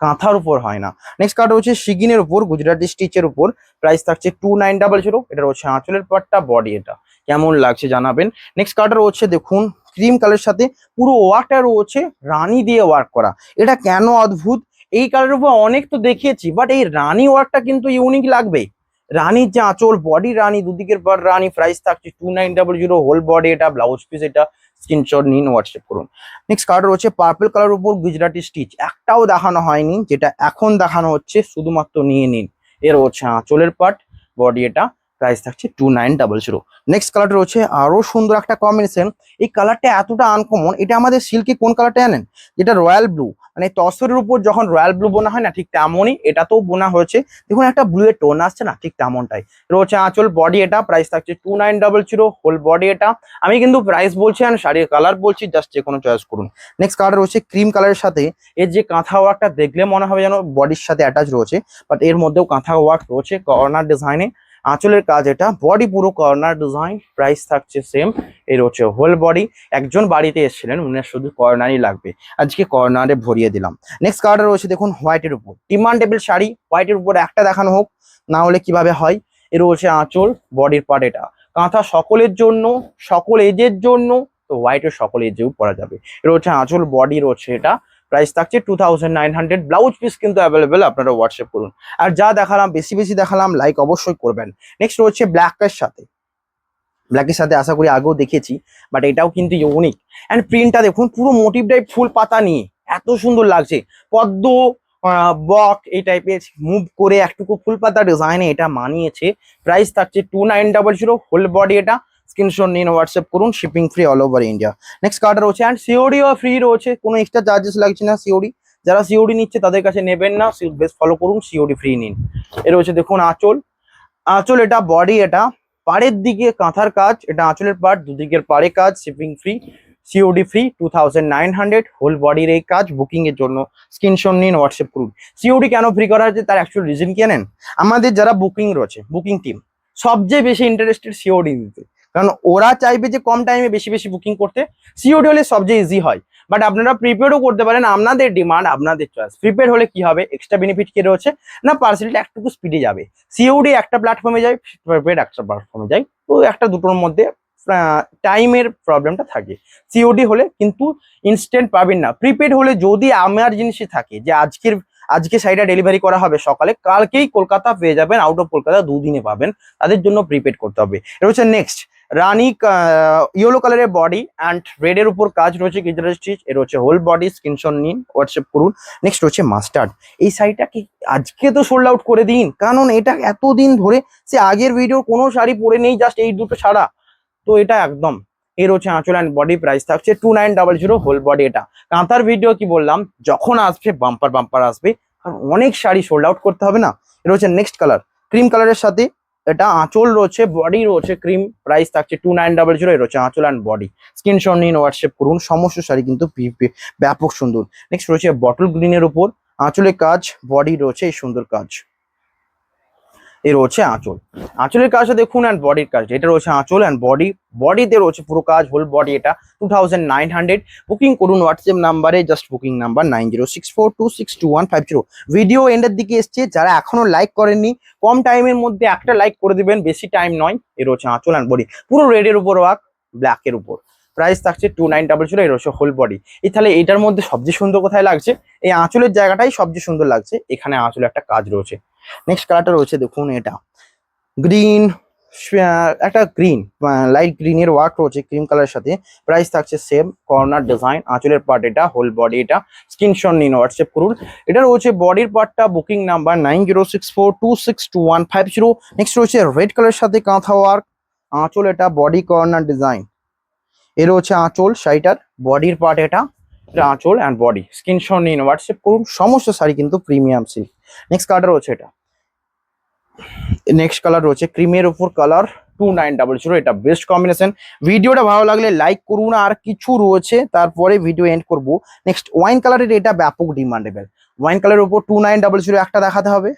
কাঁথার উপর হয় না। নেক্সট কালার হচ্ছে শিগিনের উপর গুজরাটি স্টিচের উপর, প্রাইস থাকছে 2900। এটা হচ্ছে আঁচলের পাটটা, বডি। এটা কেমন লাগছে জানাবেন। নেক্সট কালার হচ্ছে দেখুন ক্রিম কালারের সাথে পুরো ওয়ার্কটা রয়েছে রানী দিয়ে ওয়ার্ক করা, এটা কেন অদ্ভুত। এই কালারের উপর অনেক তো দেখিয়েছি, বাট এই রানী ওয়ার্কটা কিন্তু ইউনিক লাগবে। রানীর যে আঁচল, বডি রানী, দুদিকের পর রানী। প্রাইস থাকছে 2900, হোল বডি এটা, ব্লাউজ পিস এটা। স্ক্রিনশট নিন, হোয়াটসঅ্যাপ করুন। নেক্সট কালার হচ্ছে পার্পল কালার উপর গুজরাটি স্টিচ, একটাও দেখানো হয়নি, যেটা এখন দেখানো হচ্ছে শুধুমাত্র নিয়ে নিন। এর হচ্ছে আঁচলের পার্ট, বডি এটা। প্রাইস থাকছে 2900। নেক্সট কালারটা রয়েছে আরো সুন্দর একটা কম্বিনেশন, এই কালারটা এতটা আনকমন, এটা আমাদের সিল্কে কোন কালারটা জানেন, যেটা রয়্যাল ব্লু, মানে তসরের উপর যখন রয়্যাল ব্লু বোনা হয় না, ঠিক তেমনই এটাতেও বোনা হয়েছে। দেখুন একটা ব্লু এর টোন আসছে না, ঠিক তেমনটাই রয়েছে আঁচল, বডি এটা। প্রাইস থাকছে 2900, হোল বডি এটা। আমি কিন্তু প্রাইস বলছি আর শাড়ির কালার বলছি, জাস্ট যে কোনো চয়েস করুন। নেক্সট কালার রয়েছে ক্রিম কালারের সাথে, এর যে কাঁথা ওয়ার্কটা দেখলে মনে হবে যেন বডির সাথে অ্যাটাচ রয়েছে, বাট এর মধ্যেও কাঁথা ওয়ার্ক রয়েছে কর্নার ডিজাইনে। আঁচলের কাজ এটা, বডি পুরো কর্নার ডিজাইন। প্রাইস থাকছে সেম। এর হচ্ছে হোল বডি। একজন বাড়িতে এসেছিলেন, উনার শুধু কর্নারই লাগবে, আজকে কর্নারে ভরিয়ে দিলাম। নেক্সট কালার রয়েছে দেখুন হোয়াইটের উপর, ডিমান্ডেবল শাড়ি, হোয়াইটের উপর একটা দেখানো হোক, না হলে কিভাবে হয়। এর হচ্ছে আঁচল, বডির পার্ট এটা। কাঁথা সকলের জন্য, সকল এজের জন্য, তো হোয়াইটের সকল এজেও পরা যাবে। এর হচ্ছে আঁচল, বডি রয়েছে এটা। প্রাইস থাকছে 2900। ব্লাউজ পিস কিন্তু অ্যাভেলেবেল, আপনারা হোয়াটসঅ্যাপ করুন। আর যা দেখালাম বেশি বেশি দেখালাম, লাইক অবশ্যই করবেন। নেক্সট রয়েছে ব্ল্যাকের সাথে, ব্ল্যাকের সাথে আশা করি আগেও দেখেছি, বাট এটাও কিন্তু ইউনিক। অ্যান্ড প্রিন্টটা দেখুন পুরো মোটিভ টাইপ ফুল পাতা নিয়ে, এত সুন্দর লাগছে। পদ্ম, বক এই টাইপের মুভ করে একটুকু ফুল পাতা ডিজাইনে এটা মানিয়েছে। প্রাইস থাকছে 2900, হোল বডি এটা। স্ক্রিনশট নিন, হোয়াটসঅ্যাপ করুন, shipping free all over India. Next কার্ডটা রয়েছে অ্যান্ড সিওডিও ফ্রি রয়েছে, কোনো এক্সট্রা চার্জেস লাগছে না সিওডি। যারা সিওডি নিচ্ছে তাদের কাছে নেবেন না, বেশ ফলো করুন, সিওডি ফ্রি নিন। এর হচ্ছে দেখুন আঁচল, আঁচল এটা, বডি এটা। পাড়ের দিকে কাঁথার কাজ, এটা আঁচলের পাড়, দুদিকের পাড়ে কাজ, shipping free, COD free 2900। Whole বডির এই কাজ। বুকিং এর জন্য স্ক্রিনশট নিন, হোয়াটসঅ্যাপ করুন। সিওডি কেন ফ্রি করা হয়েছে তার অ্যাকচুয়াল রিজন কি জানেন, আমাদের যারা বুকিং রয়েছে, বুকিং টিম সবচেয়ে বেশি ইন্টারেস্টেড সিওডি নিতে, কারণ ওরা চাইবে যে কম টাইমে বেশি বেশি বুকিং করতে। সিওডি হলে সবচেয়ে ইজি হয়, বাট আপনারা প্রিপেডও করতে পারেন, আপনাদের ডিমান্ড, আপনাদের চয়েস। প্রিপেড হলে কি হবে, এক্সট্রা বেনিফিট কি রয়েছে না, পার্সেলটা একটুকু স্পিডে যাবে। সিওডি একটা প্ল্যাটফর্মে যায়, প্রিপেড একটা প্ল্যাটফর্মে যায়, তো একটা দুটোর মধ্যে টাইমের প্রবলেমটা থাকে। সিওডি হলে কিন্তু ইনস্ট্যান্ট পাবেন না। প্রিপেড হলে যদি এমার্জেন্সি থাকে যে আজকে শাড়িটা ডেলিভারি করা হবে সকালে, কালকেই কলকাতা পেয়ে যাবেন, আউট অফ কলকাতা দুদিনে পাবেন, তাদের জন্য প্রিপেড করতে হবে। এটা হচ্ছে নেক্সট রানী ইয়েলো কালারের বডি অ্যান্ড রেড এর উপর কাজ রয়েছে গিজার স্টিচ। এর হচ্ছে হোল বডি, স্ক্রিনশট নিন, হোয়াটসঅ্যাপ করুন। নেক্সট হচ্ছে মাস্টার্ড, এই শাড়িটা কি আজকে তো সোল্ড আউট করে দিন, কারণ এটা এতদিন ধরে সে আগের ভিডিও কোনো শাড়ি পরে নেই, জাস্ট এই দুটো ছাড়া, তো এটা একদম। এর হচ্ছে আঁচল অ্যান্ড বডি, প্রাইস থাকছে 2900, হোল বডি এটা। কাঁথার ভিডিও কি বললাম, যখন আসবে বাম্পার বাম্পার আসবে, কারণ অনেক শাড়ি সোল্ড আউট করতে হবে না। এটা হচ্ছে নেক্সট কালার, ক্রিম কালারের সাথে এটা আঁচল রয়েছে, বডি রয়েছে ক্রিম। প্রাইস থাকছে 2900। এর হচ্ছে আঁচল অ্যান্ড বডি। স্ক্রিনশট নিন, হোয়াটসঅ্যাপ করুন। সমস্ত শাড়ি কিন্তু ব্যাপক সুন্দর। নেক্সট রয়েছে বটল গ্রিনের উপর, আঁচলে কাজ, বডি রয়েছে এই সুন্দর কাজ। এই রয়েছে আঁচল, আঁচলের কাজটা দেখুন অ্যান্ড বডির কাজ, এটা রয়েছে আঁচল অ্যান্ড বডিতে রয়েছে পুরো কাজ, হোল বডি এটা 2900। বুকিং করুন হোয়াটসঅ্যাপ নাম্বারে, জাস্ট বুকিং নাম্বার 9064262150। ভিডিও এন্ডের দিকে এসছে, যারা এখনো লাইক করেননি কম টাইমের মধ্যে একটা লাইক করে দিবেন, বেশি টাইম নয়। এর রয়েছে আঁচল অ্যান্ড বডি পুরো রেডের উপর ওয়ার্ক, ব্ল্যাকের উপর, প্রাইস থাকছে 2900। এর রয়েছে হোল বডি। এই তাহলে এটার মধ্যে সবচেয়ে সুন্দর কোথায় লাগছে, এই আঁচলের জায়গাটাই সবচেয়ে সুন্দর লাগছে, এখানে আঁচলে একটা কাজ রয়েছে। নেক্সট কালারটা রয়েছে দেখুন এটা গ্রিন, একটা গ্রিন লাইট গ্রিনের ওয়ার্ক রয়েছে ক্রিম কালারের সাথে, প্রাইস থাকছে সেম, কর্নার ডিজাইন, আঁচলের পার্ট এটা, হোল বডি এটা, স্ক্রিনশট নিন হোয়াটসঅ্যাপ করুন। এটা রয়েছে বডির পার্টটা, বুকিং নাম্বার 9064262150। নেক্সট রয়েছে রেড কালারের সাথে কাঁথা ওয়ার্ক, আঁচল এটা, বডি কর্নার ডিজাইন, এর হচ্ছে আঁচল শাড়িটার, বডির পার্ট এটা, এটা আঁচল অ্যান্ড বডি, স্ক্রিনশট নিন হোয়াটসঅ্যাপ করুন। সমস্ত শাড়ি কিন্তু প্রিমিয়াম সিল্ক। নেক্সট কালার রয়েছে এটা, নেক্সট কালার রয়েছে ক্রিমের উপর কালার 2900। এটা বেস্ট কম্বিনেশন। ভিডিওটা ভালো লাগলে লাইক করুন, আর কিছু রয়েছে তারপরে ভিডিও এন্ড করব। নেক্সট ওয়াইন কালারের, এটা ব্যাপক ডিমান্ডেবল, ওয়াইন কালারের উপর 2900 একটা দেখাতে হবে।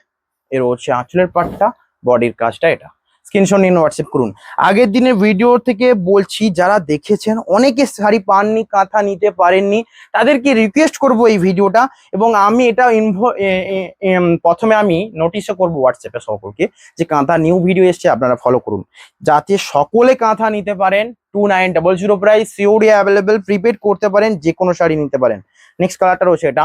এর হচ্ছে আঁচলের পাটটা, বডির কাজটা এটা, স্ক্রিনশট নিন হোয়াটসঅ্যাপ করুন। আগের দিনের ভিডিও থেকে বলছি, যারা দেখেছেন অনেকে শাড়ি পাননি, কাঁথা নিতে পারেননি, তাদেরকে রিকোয়েস্ট করব এই ভিডিওটা, এবং আমি এটা প্রথমে আমি নোটিশও করব হোয়াটসঅ্যাপে সকলকে, যে কাঁথা নিউ ভিডিও এসছে আপনারা ফলো করুন, যাতে সকলে কাঁথা নিতে পারেন। 2900 প্রাইস, সিওডি অ্যাভেলেবেল, প্রিপেড করতে পারেন, যে কোনো শাড়ি নিতে পারেন। নেক্সট কালারটা রয়েছে এটা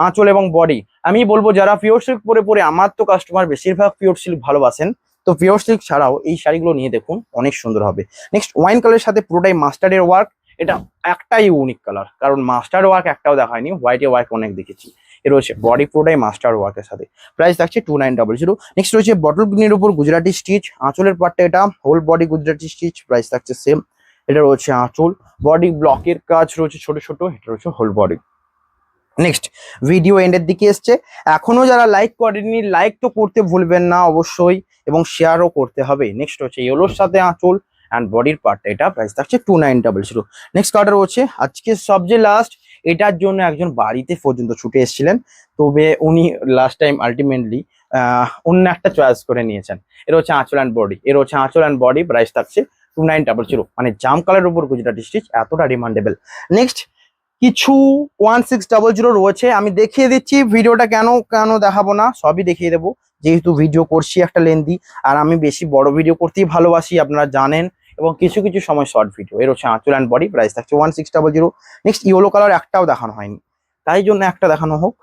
আঁচল এবং বডি। আমি বলবো যারা পিওর সিল্ক পরে পরে, আমার তো কাস্টমার বেশিরভাগ পিওর সিল্ক ভালোবাসেন, তো পিওর সিল্ক ছাড়াও এই শাড়িগুলো নিয়ে দেখুন, অনেক সুন্দর হবে। নেক্সট ওয়াইন কালারের সাথে পুরোটাই মাস্টার্ডের ওয়ার্ক, এটা একটাই ইউনিক কালার, কারণ মাস্টার্ড ওয়ার্ক একটাও দেখায়নি, হোয়াইটে ওয়ার্ক অনেক দেখেছি। এর রয়েছে বডি পুরোটাই মাস্টার্ড ওয়ার্কের সাথে, প্রাইস থাকছে 2900। নেক্সট রয়েছে বটল গ্রিনের উপর গুজরাটি স্টিচ, আঁচলের পার্টটা এটা, whole body Gujarati stitch, price থাকছে সেম। এটা রয়েছে আঁচল, বডি ব্লকের কাজ রয়েছে ছোট ছোট, এটা রয়েছে হোল বডি। নেক্সট ভিডিও এন্ডের দিকে এসছে, এখনো যারা লাইক করেননি লাইক তো করতে ভুলবেন না অবশ্যই, এবং শেয়ারও করতে হবে। নেক্সট হচ্ছে ইয়েলোর সাথে আঁচল অ্যান্ড বডির পার্টটা এটা, প্রাইস থাকছে 2900। নেক্সট কালার হচ্ছে আজকে সবচেয়ে লাস্ট, এটার জন্য একজন বাড়িতে পর্যন্ত ছুটে এসেছিলেন, তবে উনি লাস্ট টাইম আলটিমেটলি অন্য একটা চয়েস করে নিয়েছেন। এর হচ্ছে আঁচল অ্যান্ড বডি, এর হচ্ছে আঁচল অ্যান্ড বডি, প্রাইস থাকছে 2900। মানে জাম কালারের উপর গুজরাটি স্টিচ, এতটা ডিমান্ডেবল। নেক্সট কিছু 1600 রয়েছে, আমি দেখিয়ে দিচ্ছি, ভিডিওটা কেন কেন দেখাবো না, সবই দেখিয়ে দেবো, যেহেতু ভিডিও করছি একটা লেন্দি, আর আমি বেশি বড় ভিডিও করতেই ভালোবাসি আপনারা জানেন, এবং কিছু কিছু সময় শর্ট ভিডিও। এর হচ্ছে আঁচল অ্যান্ড বডি, প্রাইস থাকছে 1600। নেক্সট ইয়েলো কালার একটাও দেখানো হয়নি, তাই জন্য একটা দেখানো হোক।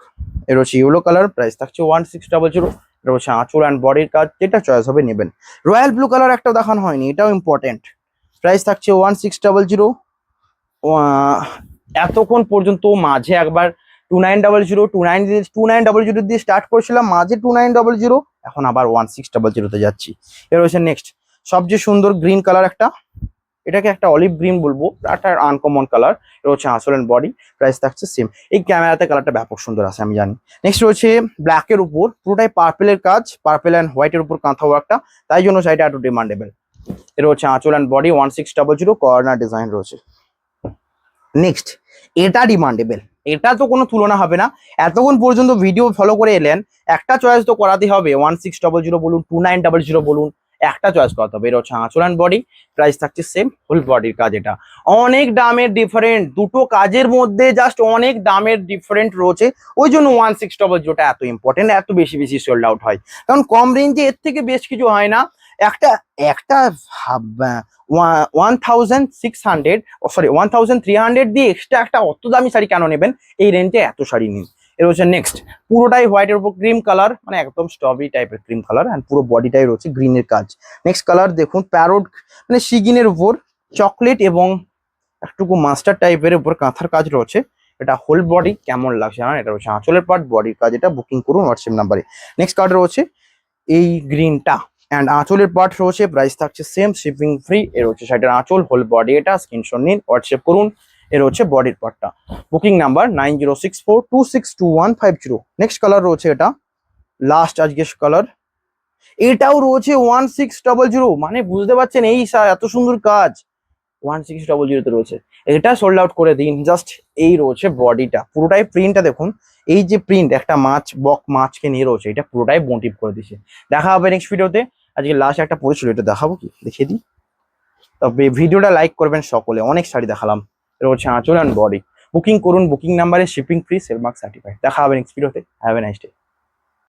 এর হচ্ছে ইয়েলো কালার, প্রাইস থাকছে 1600। এর হচ্ছে আঁচল অ্যান্ড বডির কাজ, যেটা চয়েস হবে নেবেন। রয়্যাল ব্লু কালার একটাও দেখানো হয়নি, এটাও ইম্পর্টেন্ট, প্রাইস থাকছে 1600। এতক্ষণ পর্যন্ত মাঝে একবার 2900 দিয়ে স্টার্ট করেছিলাম, মাঝে 2900, এখন আবার 1600 যাচ্ছি। এর হচ্ছে নেক্সট সবচেয়ে সুন্দর গ্রিন কালার একটা, এটাকে একটা অলিভ গ্রিন বলবো, একটা আনকমন কালার। এটা হচ্ছে আঁচল এন্ড বডি, প্রাইস থাকছে সেম। এই ক্যামেরাতে কালারটা ব্যাপক সুন্দর আছে আমি জানি। নেক্সট রয়েছে ব্ল্যাকের উপর পুরোটাই পার্পেলের কাজ, পার্পেল অ্যান্ড হোয়াইটের উপর কাঁথা ওয়ার্কটা, তাই জন্য শাড়িটা একটু ডিমান্ডেবল। এটা হচ্ছে আঁচল অ্যান্ড বডি 1600, কর্নার ডিজাইন রয়েছে। নেক্সট এটা ডিমান্ডেবল, এটা তো কোনো তুলনা হবে না, এতক্ষণ পর্যন্ত ভিডিও ফলো করে এলেন, একটা চয়েস তো করাতে হবে, 1600 বলুন 2900 বলুন, একটা চয়েস করাতে হবে। এটা হচ্ছে আঁচল অ্যান্ড বডি, প্রাইস থাকছে সেম, ফুল বডির কাজ, এটা অনেক দামের ডিফারেন্ট, দুটো কাজের মধ্যে জাস্ট অনেক দামের ডিফারেন্ট রয়েছে, ওই জন্য 1600টা এত ইম্পর্টেন্ট, এত বেশি বেশি সোল্ড আউট হয়, কারণ কম রেঞ্জে এর থেকে বেশ কিছু হয় না। একটা একটা 1600, সরি 1300 দিয়ে এক্সট্রা একটা অত দামি শাড়ি কেন নেবেন, এই রেঞ্জে এত শাড়ি নিন। এর হচ্ছে নেক্সট পুরোটাই হোয়াইটের উপর ক্রিম কালার, মানে একদম স্ট্রবেরি টাইপের ক্রিম কালার, অ্যান্ড পুরো বডিটাই রয়েছে গ্রিনের কাজ। নেক্সট কালার দেখুন প্যারোট, মানে সিগিনের উপর চকলেট এবং একটুকু মাস্টার টাইপের উপর কাঁথার কাজ রয়েছে, এটা হোল বডি, কেমন লাগছে না, এটা হচ্ছে আঁচলের পার্ট, বডির কাজ, এটা বুকিং করুন হোয়াটসঅ্যাপ নাম্বারে। নেক্সট কালার রয়েছে এই গ্রিনটা, অ্যান্ড আঁচলের পার্ট রয়েছে, প্রাইস থাকছে সেম, শিপিং ফ্রি। এর হচ্ছে শাড়িটার আঁচল, হোল বডি, এটা স্ক্রিনশট নিন হোয়াটসঅ্যাপ করুন। এর হচ্ছে বডির পার্টটা, বুকিং নাম্বার 9064262150। নেক্সট কালার রয়েছে এটা লাস্ট আজকে কালার, এটাও রয়েছে 1600, মানে বুঝতে পারছেন এই এত সুন্দর কাজ 1600 রয়েছে। এটা সোল্ড আউট করে দিন। জাস্ট এই রয়েছে বডিটা, পুরোটাই প্রিন্টটা দেখুন, এই যে প্রিন্ট একটা মাছকে নিয়ে রয়েছে, এটা পুরোটাই মোটিভ করে দিচ্ছে। দেখা হবে নেক্সট ভিডিওতে। আজকে লাস্ট একটা পড়েছিল, এটা দেখাবো কি, দেখিয়ে দিই। তবে ভিডিওটা লাইক করবেন সকলে, অনেক শাড়ি দেখালাম। এটা হচ্ছে আঁচল অ্যান্ড বডি। বুকিং করুন, বুকিং নাম্বারে shipping free, sale mark certified. দেখা হবে নেক্সট ভিডিওতে। Have a nice day.